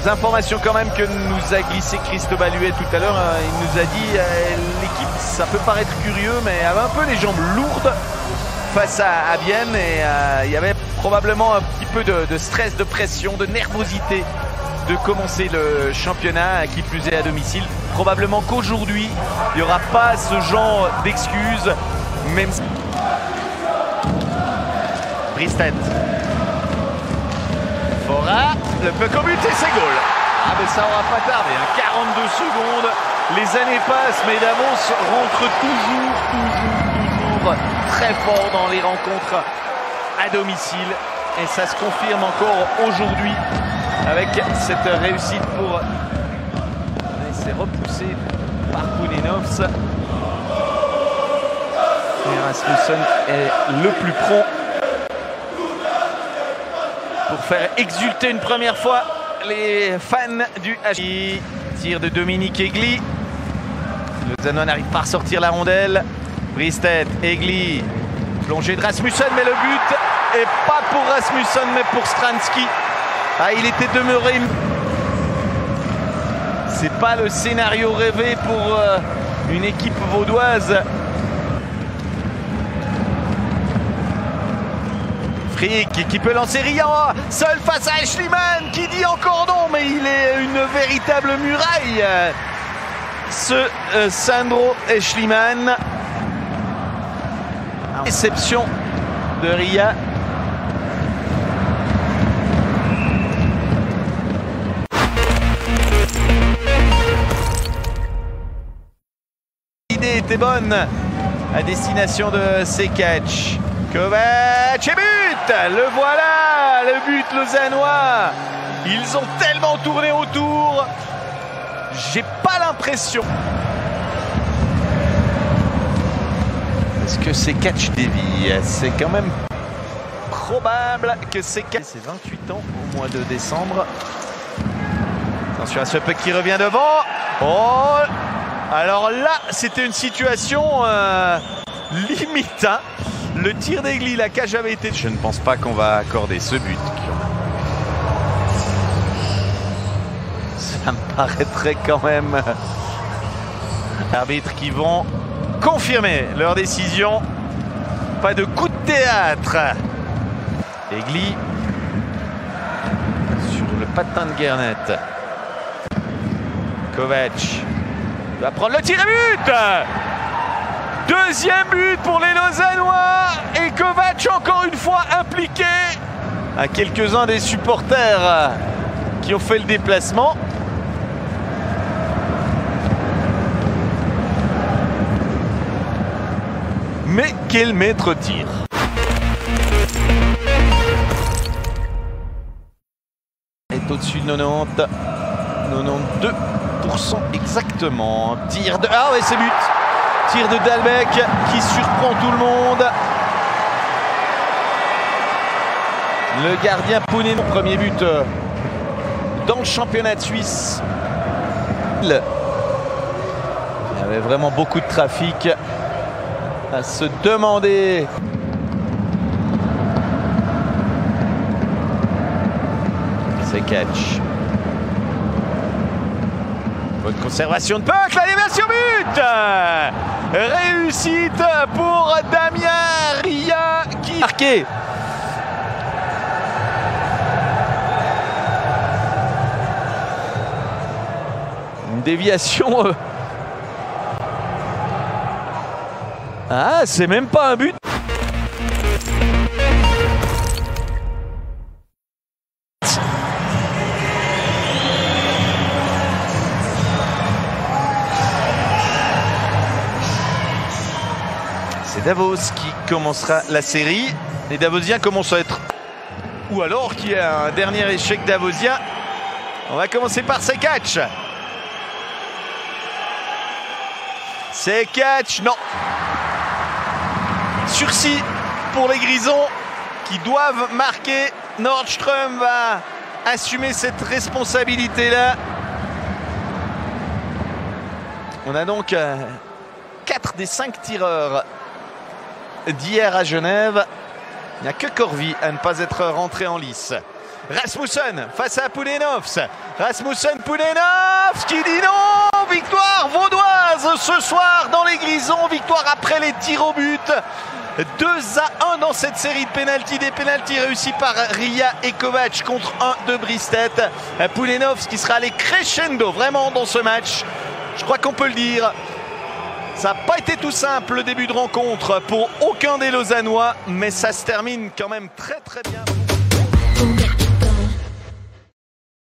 informations quand même que nous a glissé Christophe Baluet tout à l'heure. Il nous a dit l'équipe, ça peut paraître curieux, mais avait un peu les jambes lourdes face à Vienne. Et il y avait probablement un petit peu de stress, de pression, de nervosité de commencer le championnat, qui plus est à domicile. Probablement qu'aujourd'hui, il n'y aura pas ce genre d'excuses, même si... Bristet. Fora, le puck au but et c'est goal. Ah mais ça aura pas tardé, hein. 42 secondes, les années passent, mais Davos rentre toujours très fort dans les rencontres à domicile. Et ça se confirme encore aujourd'hui avec cette réussite pour... C'est repoussé par Poulinovs. Et Rasmussen est le plus prompt pour faire exulter une première fois les fans du HI. Tir de Dominique Egli. Lausannois n'arrive pas à ressortir la rondelle. Bristet, Egli. Plongée de Rasmussen, mais le but est pas pour Rasmussen, mais pour Stransky. Ah, il était demeuré. C'est pas le scénario rêvé pour une équipe vaudoise. Frick qui peut lancer Ria, seul face à Eschliman qui dit encore non, mais il est une véritable muraille, ce Sandro Eschliman. Réception de Ria. L'idée était bonne à destination de Sekac. Kovac et but! Le voilà, le but lausannois. Ils ont tellement tourné autour. J'ai pas l'impression. Est-ce que Sekac dévie? C'est quand même probable que Sekac... C'est 28 ans au mois de décembre. Attention à ce puck qui revient devant. Oh! Alors là, c'était une situation limite, hein. Le tir d'Egli, la cage avait été... Je ne pense pas qu'on va accorder ce but. Ça me paraîtrait quand même... Arbitres qui vont confirmer leur décision. Pas de coup de théâtre. Egli sur le patin de Guernette. Kovac va prendre le tir à but. Deuxième but pour les Lausannois et Kovac encore une fois impliqué. À quelques-uns des supporters qui ont fait le déplacement. Mais quel maître tir. Est au-dessus de 90. 92% exactement. Tir de... Ah ouais, c'est but. Tir de Dalbec qui surprend tout le monde. Le gardien Pounen, premier but dans le championnat de Suisse. Il y avait vraiment beaucoup de trafic à se demander. C'est catch. Bonne conservation de puck, la déviation but. Réussite pour Damien Ria qui marqué. Une déviation. Ah, c'est même pas un but. C'est Davos qui commencera la série. Les Davosiens commencent à être... Ou alors qu'il y a un dernier échec davosien. On va commencer par Sekac. Sekac, non. Sursis pour les Grisons qui doivent marquer. Nordström va assumer cette responsabilité-là. On a donc 4 des 5 tireurs d'hier à Genève. Il n'y a que Corvi à ne pas être rentré en lice. Rasmussen face à Poulinovs. Rasmussen Poulenov qui dit non. Victoire vaudoise ce soir dans les Grisons. Victoire après les tirs au but. 2-1 dans cette série de pénaltys. Des pénaltys réussis par Ria et Kovac contre un de Bristet. Poulenov qui sera allé crescendo vraiment dans ce match. Je crois qu'on peut le dire. Ça n'a pas été tout simple le début de rencontre pour aucun des Lausannois, mais ça se termine quand même très très bien.